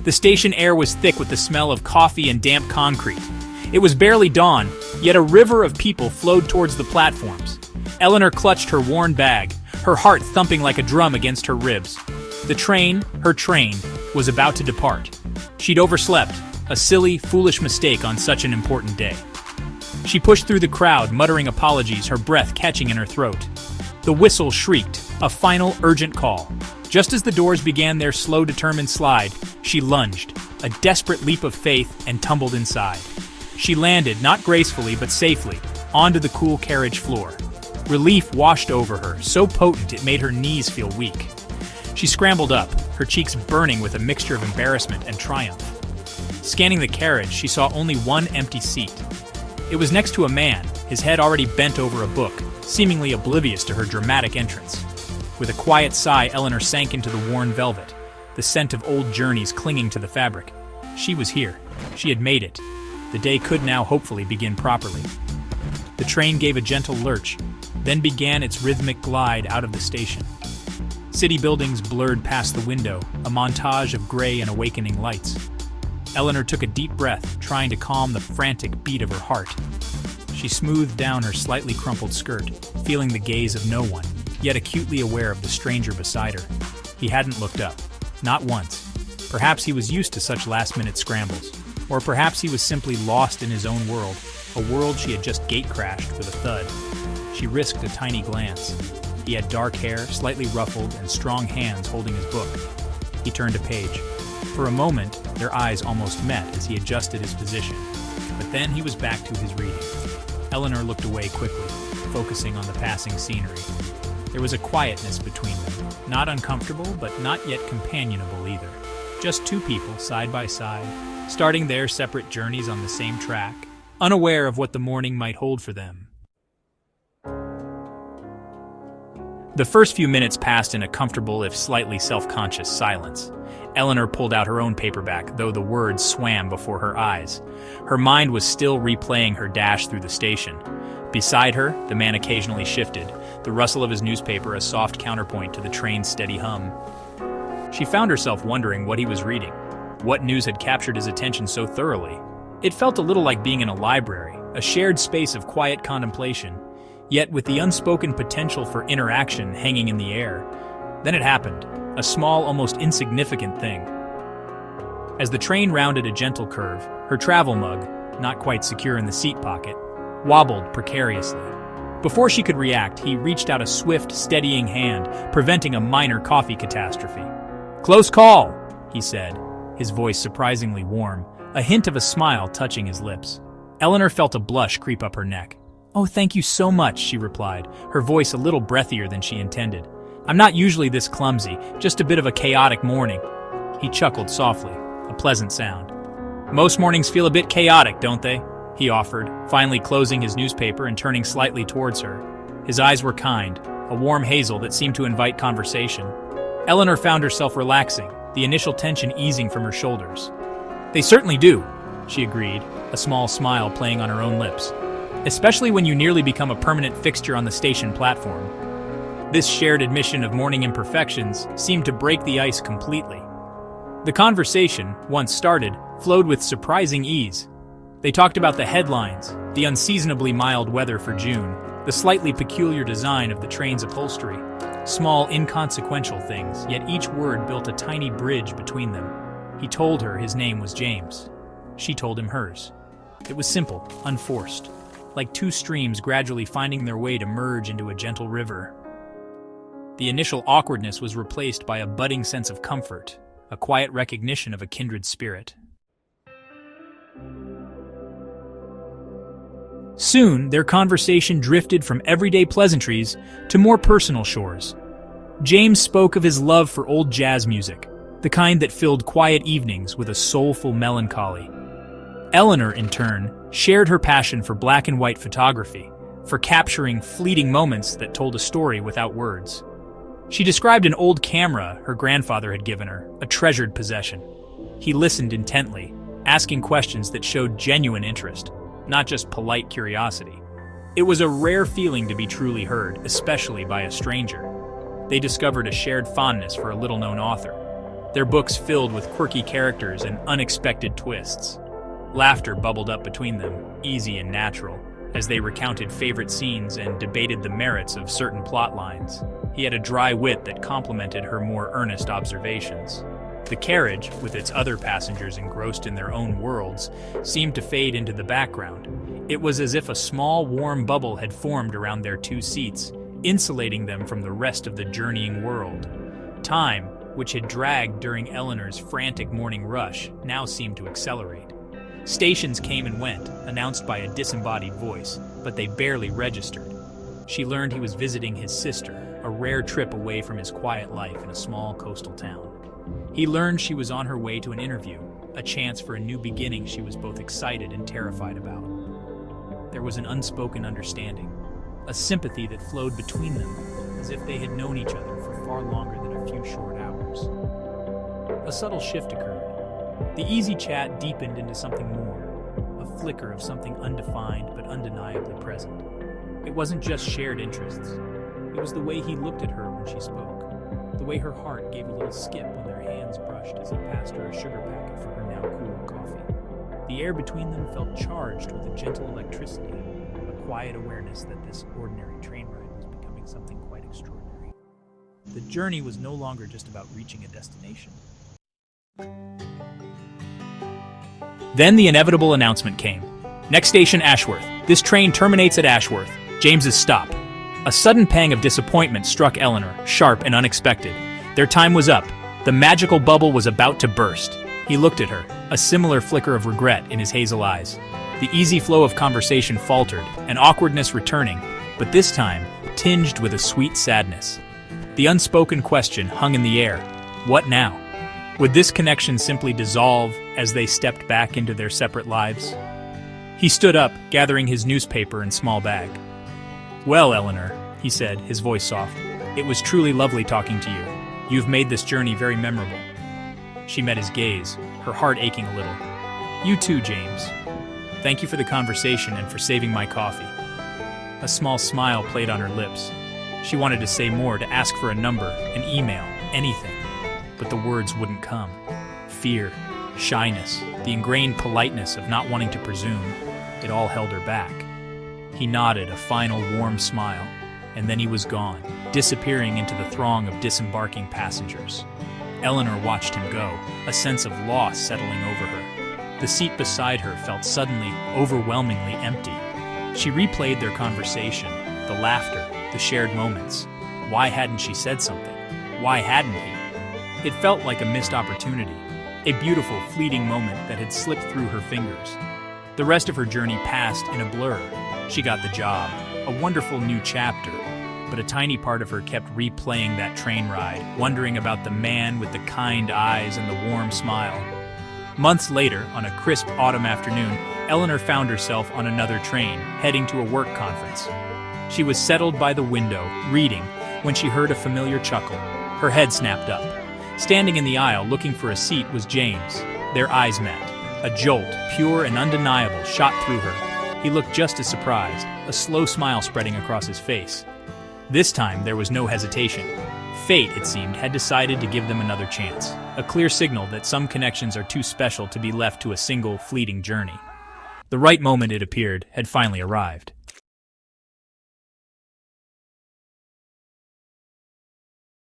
The station air was thick with the smell of coffee and damp concrete. It was barely dawn, yet a river of people flowed towards the platforms. Eleanor clutched her worn bag, her heart thumping like a drum against her ribs. The train, her train, was about to depart. She'd overslept, a silly, foolish mistake on such an important day. She pushed through the crowd, muttering apologies, her breath catching in her throat. The whistle shrieked, a final, urgent call. Just as the doors began their slow, determined slide, she lunged, a desperate leap of faith, and tumbled inside. She landed, not gracefully but safely, onto the cool carriage floor. Relief washed over her, so potent it made her knees feel weak. She scrambled up, her cheeks burning with a mixture of embarrassment and triumph. Scanning the carriage, she saw only one empty seat. It was next to a man, his head already bent over a book, seemingly oblivious to her dramatic entrance. With a quiet sigh, Eleanor sank into the worn velvet, the scent of old journeys clinging to the fabric. She was here. She had made it. The day could now hopefully begin properly. The train gave a gentle lurch, then began its rhythmic glide out of the station. City buildings blurred past the window, a montage of gray and awakening lights. Eleanor took a deep breath, trying to calm the frantic beat of her heart. She smoothed down her slightly crumpled skirt, feeling the gaze of no one, yet acutely aware of the stranger beside her. He hadn't looked up. Not once. Perhaps he was used to such last-minute scrambles. Or perhaps he was simply lost in his own world, a world she had just gate-crashed with a thud. She risked a tiny glance. He had dark hair, slightly ruffled, and strong hands holding his book. He turned a page. For a moment, their eyes almost met as he adjusted his position. But then he was back to his reading. Eleanor looked away quickly, focusing on the passing scenery. There was a quietness between them, not uncomfortable, but not yet companionable either. Just two people, side by side, starting their separate journeys on the same track, unaware of what the morning might hold for them. The first few minutes passed in a comfortable, if slightly self-conscious, silence. Eleanor pulled out her own paperback, though the words swam before her eyes. Her mind was still replaying her dash through the station. Beside her, the man occasionally shifted, the rustle of his newspaper a soft counterpoint to the train's steady hum. She found herself wondering what he was reading. What news had captured his attention so thoroughly? It felt a little like being in a library, a shared space of quiet contemplation, yet with the unspoken potential for interaction hanging in the air. Then it happened, a small, almost insignificant thing. As the train rounded a gentle curve, her travel mug, not quite secure in the seat pocket, wobbled precariously. Before she could react, he reached out a swift, steadying hand, preventing a minor coffee catastrophe. "Close call," he said, his voice surprisingly warm, a hint of a smile touching his lips. Eleanor felt a blush creep up her neck. "Oh, thank you so much," she replied, her voice a little breathier than she intended. "I'm not usually this clumsy, just a bit of a chaotic morning." He chuckled softly, a pleasant sound. "Most mornings feel a bit chaotic, don't they?" he offered, finally closing his newspaper and turning slightly towards her. His eyes were kind, a warm hazel that seemed to invite conversation. Eleanor found herself relaxing, the initial tension easing from her shoulders. "They certainly do," she agreed, a small smile playing on her own lips. "Especially when you nearly become a permanent fixture on the station platform." This shared admission of morning imperfections seemed to break the ice completely. The conversation, once started, flowed with surprising ease. They talked about the headlines, the unseasonably mild weather for June, the slightly peculiar design of the train's upholstery. Small, inconsequential things, yet each word built a tiny bridge between them. He told her his name was James. She told him hers. It was simple, unforced, like two streams gradually finding their way to merge into a gentle river. The initial awkwardness was replaced by a budding sense of comfort, a quiet recognition of a kindred spirit. Soon, their conversation drifted from everyday pleasantries to more personal shores. James spoke of his love for old jazz music, the kind that filled quiet evenings with a soulful melancholy. Eleanor, in turn, shared her passion for black and white photography, for capturing fleeting moments that told a story without words. She described an old camera her grandfather had given her, a treasured possession. He listened intently, asking questions that showed genuine interest, not just polite curiosity. It was a rare feeling to be truly heard, especially by a stranger. They discovered a shared fondness for a little-known author. their books filled with quirky characters and unexpected twists. Laughter bubbled up between them, easy and natural, as they recounted favorite scenes and debated the merits of certain plot lines. He had a dry wit that complemented her more earnest observations. The carriage, with its other passengers engrossed in their own worlds, seemed to fade into the background. It was as if a small, warm bubble had formed around their two seats, insulating them from the rest of the journeying world. Time, which had dragged during Eleanor's frantic morning rush, now seemed to accelerate. Stations came and went, announced by a disembodied voice, but they barely registered. She learned he was visiting his sister, a rare trip away from his quiet life in a small coastal town. He learned she was on her way to an interview, a chance for a new beginning she was both excited and terrified about. There was an unspoken understanding, a sympathy that flowed between them, as if they had known each other for far longer than a few short hours. A subtle shift occurred. The easy chat deepened into something more, a flicker of something undefined but undeniably present. It wasn't just shared interests. It was the way he looked at her when she spoke, the way her heart gave a little skip when their hands brushed as he passed her a sugar packet for her now cool coffee. The air between them felt charged with a gentle electricity, a quiet awareness that this ordinary train ride was becoming something quite extraordinary. The journey was no longer just about reaching a destination. Then the inevitable announcement came. Next station, Ashworth. This train terminates at Ashworth. James's stop. A sudden pang of disappointment struck Eleanor, sharp and unexpected. Their time was up. The magical bubble was about to burst. He looked at her, a similar flicker of regret in his hazel eyes. The easy flow of conversation faltered, an awkwardness returning, but this time tinged with a sweet sadness. The unspoken question hung in the air. What now? Would this connection simply dissolve as they stepped back into their separate lives? He stood up, gathering his newspaper and small bag. "Well, Eleanor," he said, his voice soft, "it was truly lovely talking to you. You've made this journey very memorable." She met his gaze, her heart aching a little. "You too, James. Thank you for the conversation and for saving my coffee." A small smile played on her lips. She wanted to say more, to ask for a number, an email, anything. But the words wouldn't come. Fear, shyness, the ingrained politeness of not wanting to presume, it all held her back. He nodded a final warm smile, and then he was gone, disappearing into the throng of disembarking passengers. Eleanor watched him go, a sense of loss settling over her. The seat beside her felt suddenly, overwhelmingly empty. She replayed their conversation, the laughter, the shared moments. Why hadn't she said something? Why hadn't he? It felt like a missed opportunity, a beautiful, fleeting moment that had slipped through her fingers. The rest of her journey passed in a blur. She got the job, a wonderful new chapter, but a tiny part of her kept replaying that train ride, wondering about the man with the kind eyes and the warm smile. Months later, on a crisp autumn afternoon, Eleanor found herself on another train, heading to a work conference. She was settled by the window, reading, when she heard a familiar chuckle. Her head snapped up. Standing in the aisle, looking for a seat, was James. Their eyes met. A jolt, pure and undeniable, shot through her. He looked just as surprised, a slow smile spreading across his face. This time, there was no hesitation. Fate, it seemed, had decided to give them another chance, a clear signal that some connections are too special to be left to a single, fleeting journey. The right moment, it appeared, had finally arrived.